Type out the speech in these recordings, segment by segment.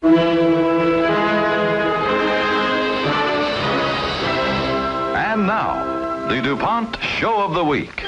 And now, the DuPont Show of the Week.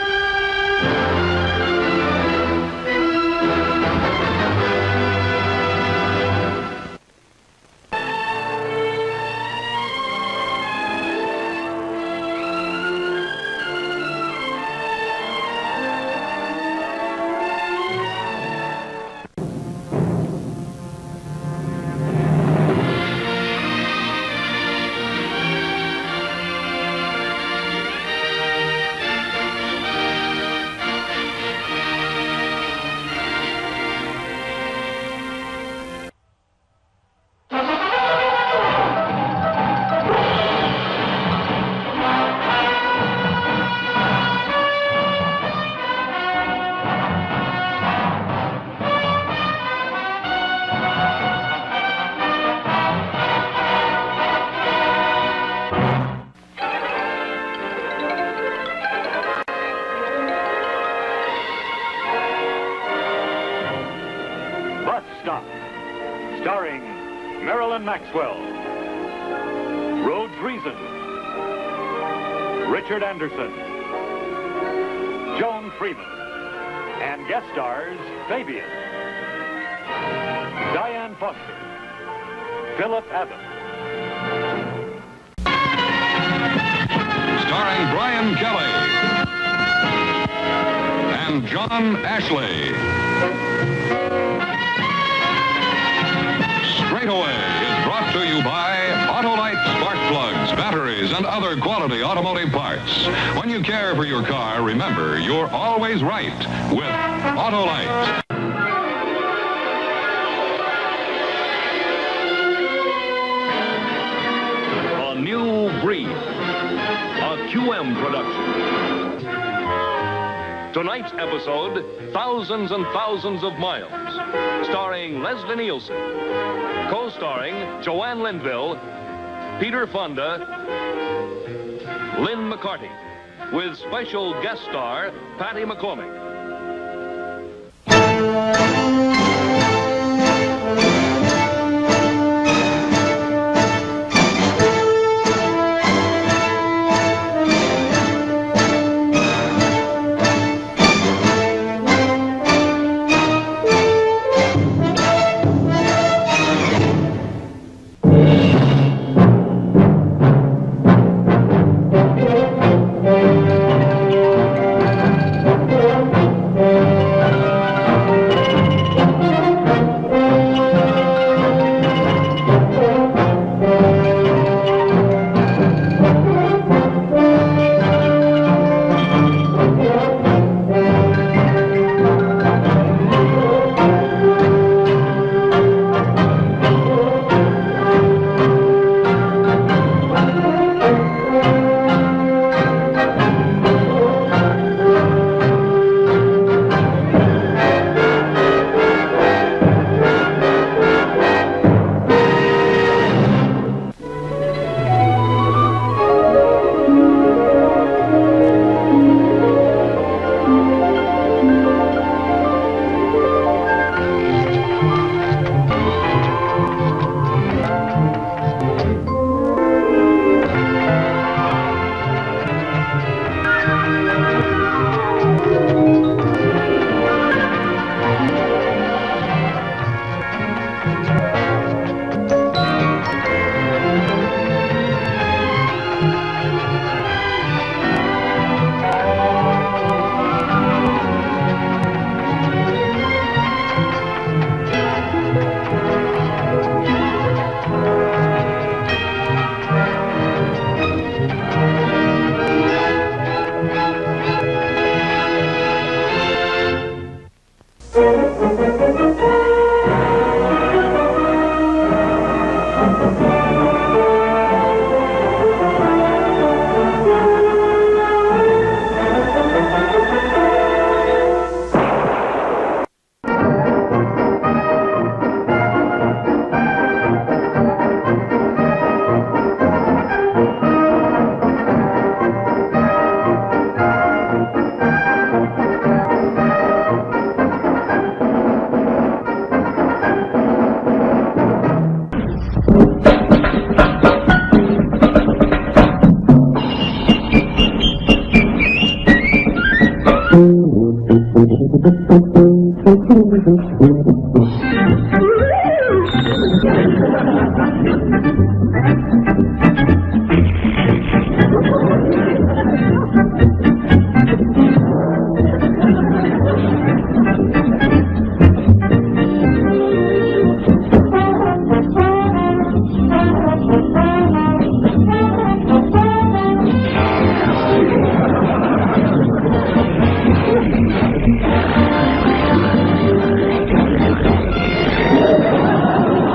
Bus Stop, starring Marilyn Maxwell, Rhodes Reason, Richard Anderson, Joan Freeman, and guest stars Fabian, Diane Foster, Philip Evans. Starring Brian Kelly and John Ashley. Straightaway is brought to you by Autolite spark plugs, batteries, and other quality automotive parts. When you care for your car, remember, you're always right with Autolite. A New Breed, a QM production. Tonight's episode, Thousands and Thousands of Miles, starring Leslie Nielsen, co-starring Joanne Linville, Peter Fonda, Lynn McCarty, with special guest star Patty McCormick.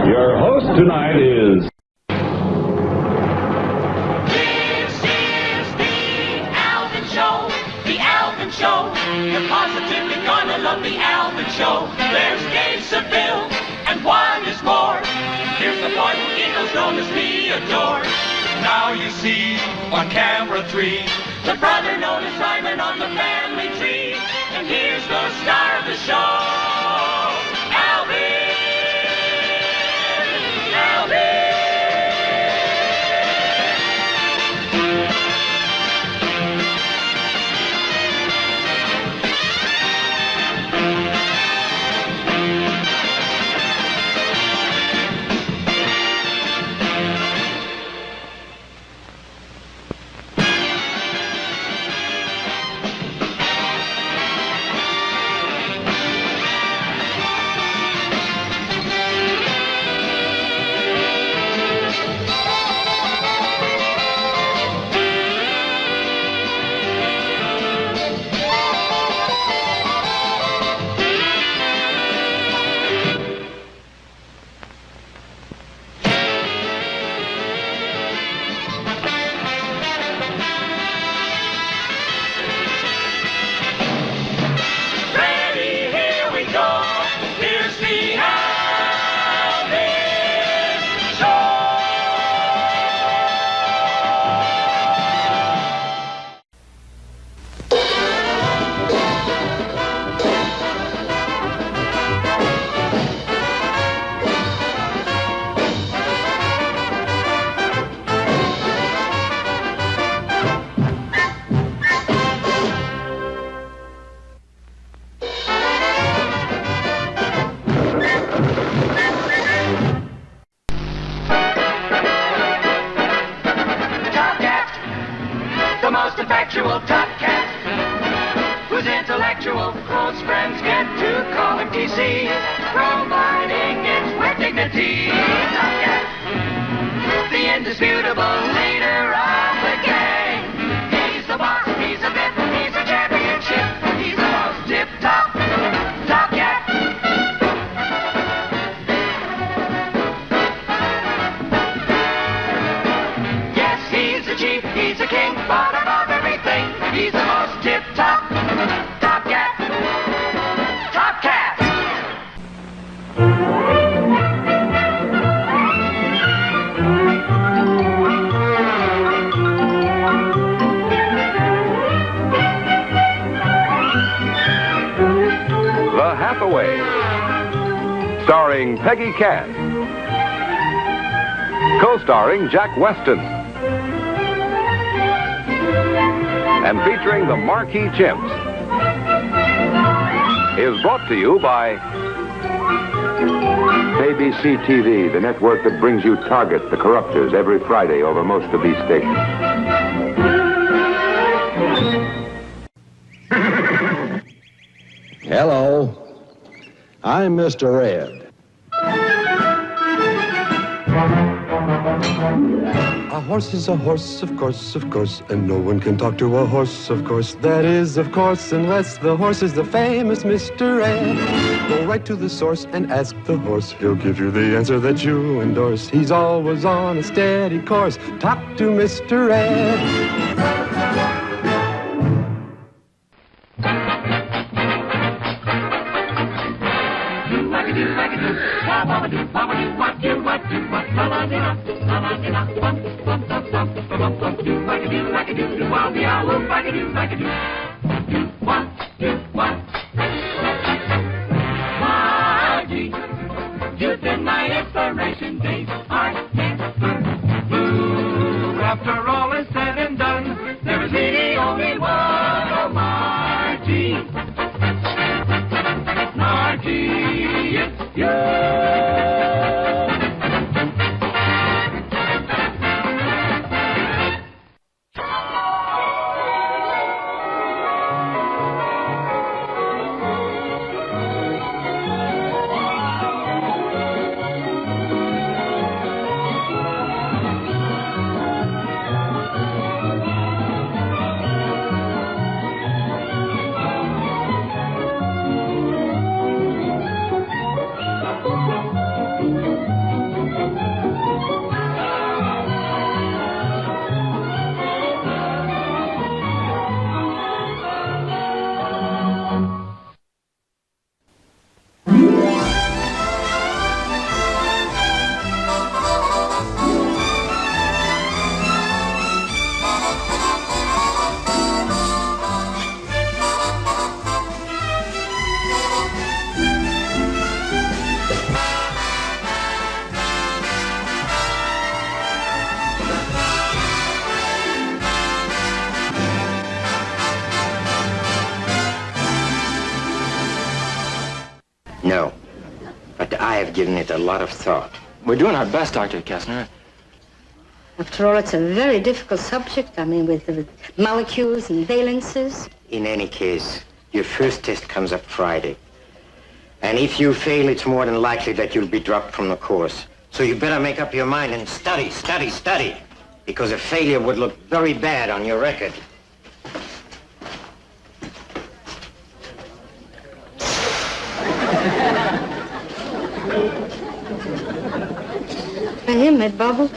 Your host tonight is... This is the Alvin Show. The Alvin Show. You're positively gonna love the Alvin Show. There's Dave Seville, and one is more. Here's the boy who giggles, known as Theodore. Now you see on camera 3, the brother known as Simon on the family tree. And here's the star of the show, Alvin. Alvin. The most effectual top cat, whose intellectual close friends get to call him TC, providing it's with dignity. Top cat, the indisputable leader of the gang. He's the boss, he's a bit, he's a championship, he's the most tip-top top cat. Yes, he's the chief, he's the king, but above everything, he's the most tip-top top cat. Top cat. The Hathaway, starring Peggy Cass, co-starring Jack Weston, and featuring the Marquis Chimps, is brought to you by ABC TV, the network that brings you Target, the Corruptors, every Friday over most of these stations. Hello, I'm Mr. Ed. A horse is a horse, of course, and no one can talk to a horse, of course. That is, of course, unless the horse is the famous Mr. Ed. Go right to the source and ask the horse. He'll give you the answer that you endorse. He's always on a steady course. Talk to Mr. Ed. You've been my inspiration, Dave. given it a lot of thought. We're doing our best, Dr. Kessner. After all, it's a very difficult subject. I mean, with molecules and valences. In any case, your first test comes up Friday. And if you fail, it's more than likely that you'll be dropped from the course. So you better make up your mind and study, study, study. Because a failure would look very bad on your record. For him, it bubbled.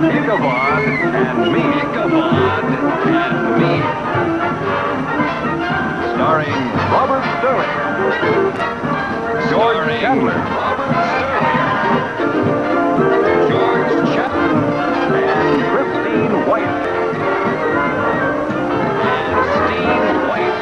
Ichabod and me. Ichabod and me. Starring Robert Sterling, George Chandler, George Chapman and Christine White. and Steve White.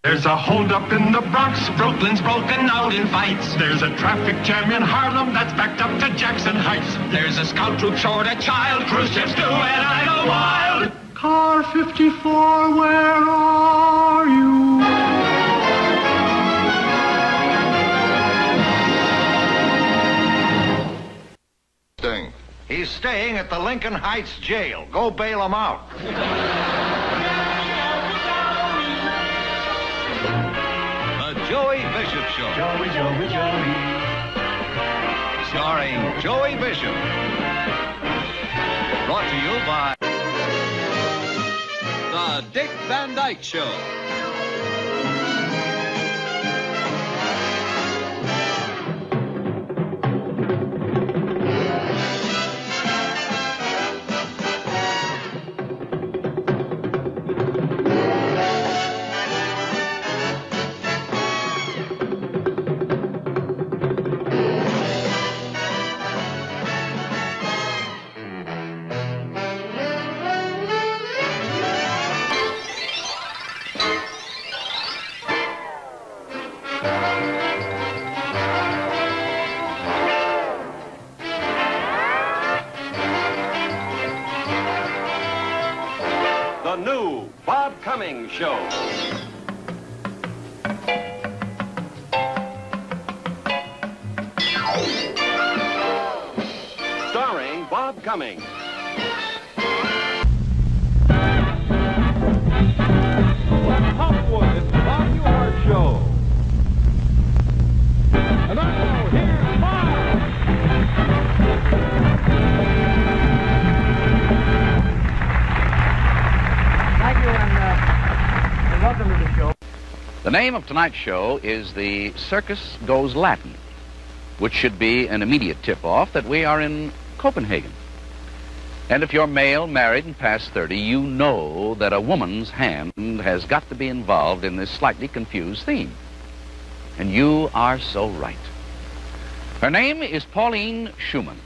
There's a holdup in the Bronx, Brooklyn's broken out in fights. There's a traffic jam in Harlem that's backed up to Jackson Heights. There's a scout troop short a child, cruise ships do, and I go wild. Car 54, where are you? He's staying at the Lincoln Heights jail. Go bail him out. The Joey Bishop Show. Joey, Joey, Joey. Starring Joey Bishop. Brought to you by The Dick Van Dyke Show. The new Bob Cummings Show. Starring Bob Cummings. West Hollywood, it's the Bob Newhart Show. And now, here's Bob. Thank you, and welcome to the show. The name of tonight's show is The Circus Goes Latin, which should be an immediate tip-off that we are in Copenhagen. And if you're male, married, and past 30, you know that a woman's hand has got to be involved in this slightly confused theme. And you are so right. Her name is Pauline Schumann.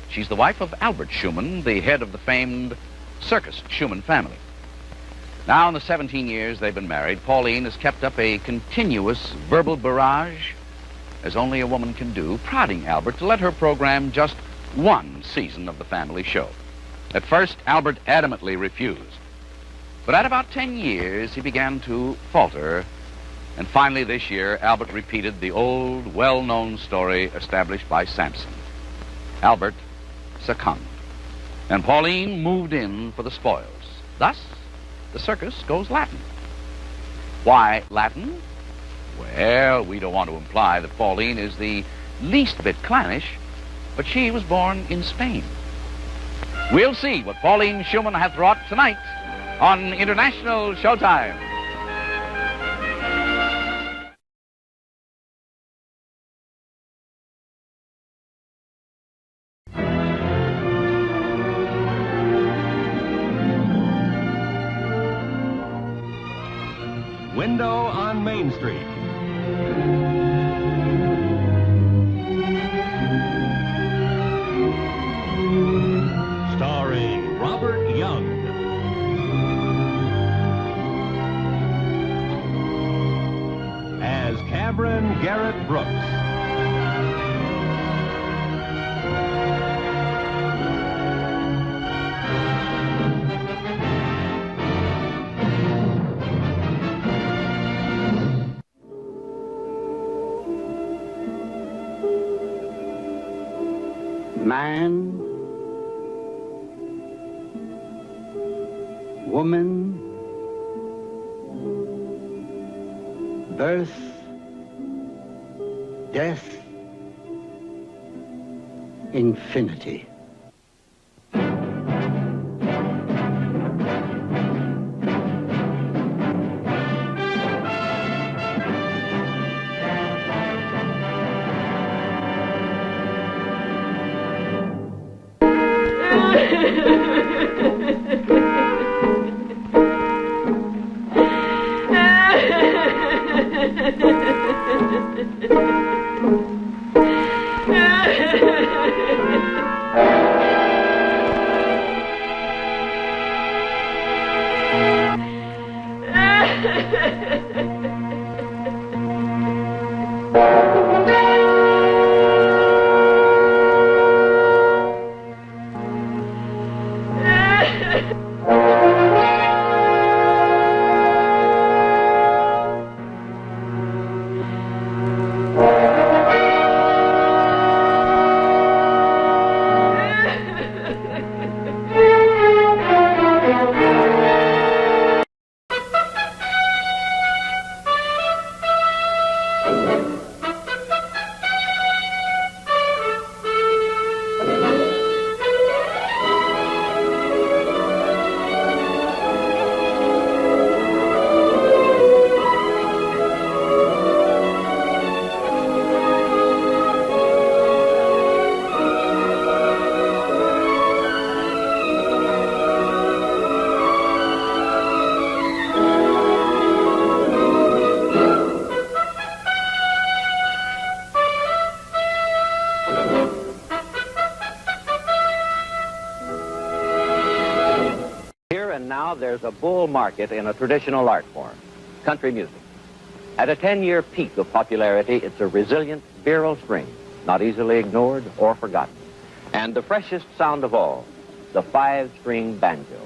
She's the wife of Albert Schumann, the head of the famed Circus Schumann family. Now, in the 17 years they've been married, Pauline has kept up a continuous verbal barrage, as only a woman can do, prodding Albert to let her program just one season of the family show. At first, Albert adamantly refused. But at about 10 years, he began to falter. And finally, this year, Albert repeated the old, well-known story established by Samson. Albert succumbed. And Pauline moved in for the spoils. Thus, the circus goes Latin. Why Latin? Well, we don't want to imply that Pauline is the least bit clannish, but she was born in Spain. We'll see what Pauline Schumann hath wrought tonight on International Showtime. Window on Main Street. Starring Robert Young. Reverend Garrett Brooks. Man, woman, birth, death, infinity. There's a bull market in a traditional art form, country music. At a 10-year peak of popularity, it's a resilient, virile string, not easily ignored or forgotten. And the freshest sound of all, the 5-string banjo,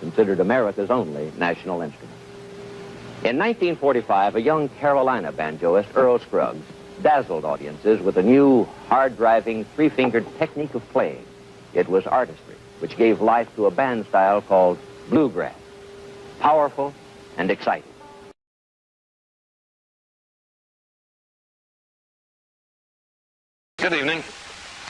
considered America's only national instrument. In 1945, a young Carolina banjoist, Earl Scruggs, dazzled audiences with a new, hard-driving, 3-fingered technique of playing. It was artistry, which gave life to a band style called bluegrass, powerful and exciting. Good evening.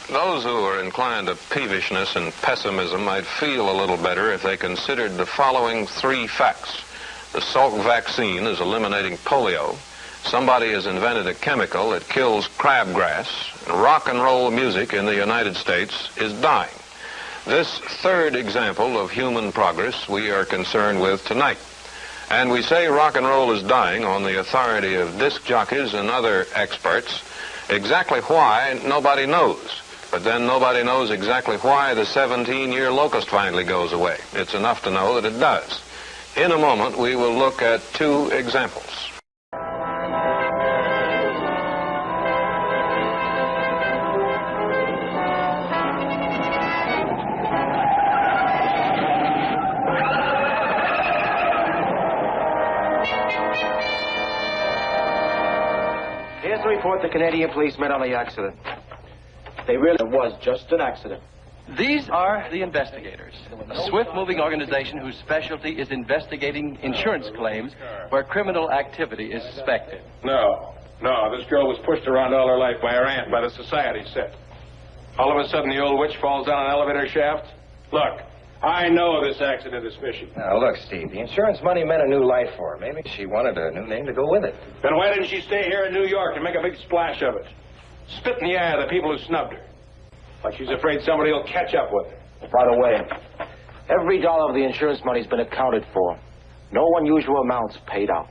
Those who are inclined to peevishness and pessimism might feel a little better if they considered the following 3 facts. The Salk vaccine is eliminating polio. Somebody has invented a chemical that kills crabgrass. And rock and roll music in the United States is dying. This 3rd example of human progress we are concerned with tonight. And we say rock and roll is dying on the authority of disc jockeys and other experts. Exactly why, nobody knows. But then nobody knows exactly why the 17-year locust finally goes away. It's enough to know that it does. In a moment, we will look at 2 examples. Here's the report the Canadian police made on the accident. They really was just an accident. These are the investigators, a swift-moving organization whose specialty is investigating insurance claims where criminal activity is suspected. No, this girl was pushed around all her life by her aunt, by the society set. All of a sudden, the old witch falls down an elevator shaft. Look, I know this accident is fishy. Now, look, Steve, the insurance money meant a new life for her. Maybe she wanted a new name to go with it. Then why didn't she stay here in New York and make a big splash of it? Spit in the eye of the people who snubbed her. Like she's afraid somebody will catch up with her. By the way, every dollar of the insurance money's been accounted for. No unusual amounts paid out.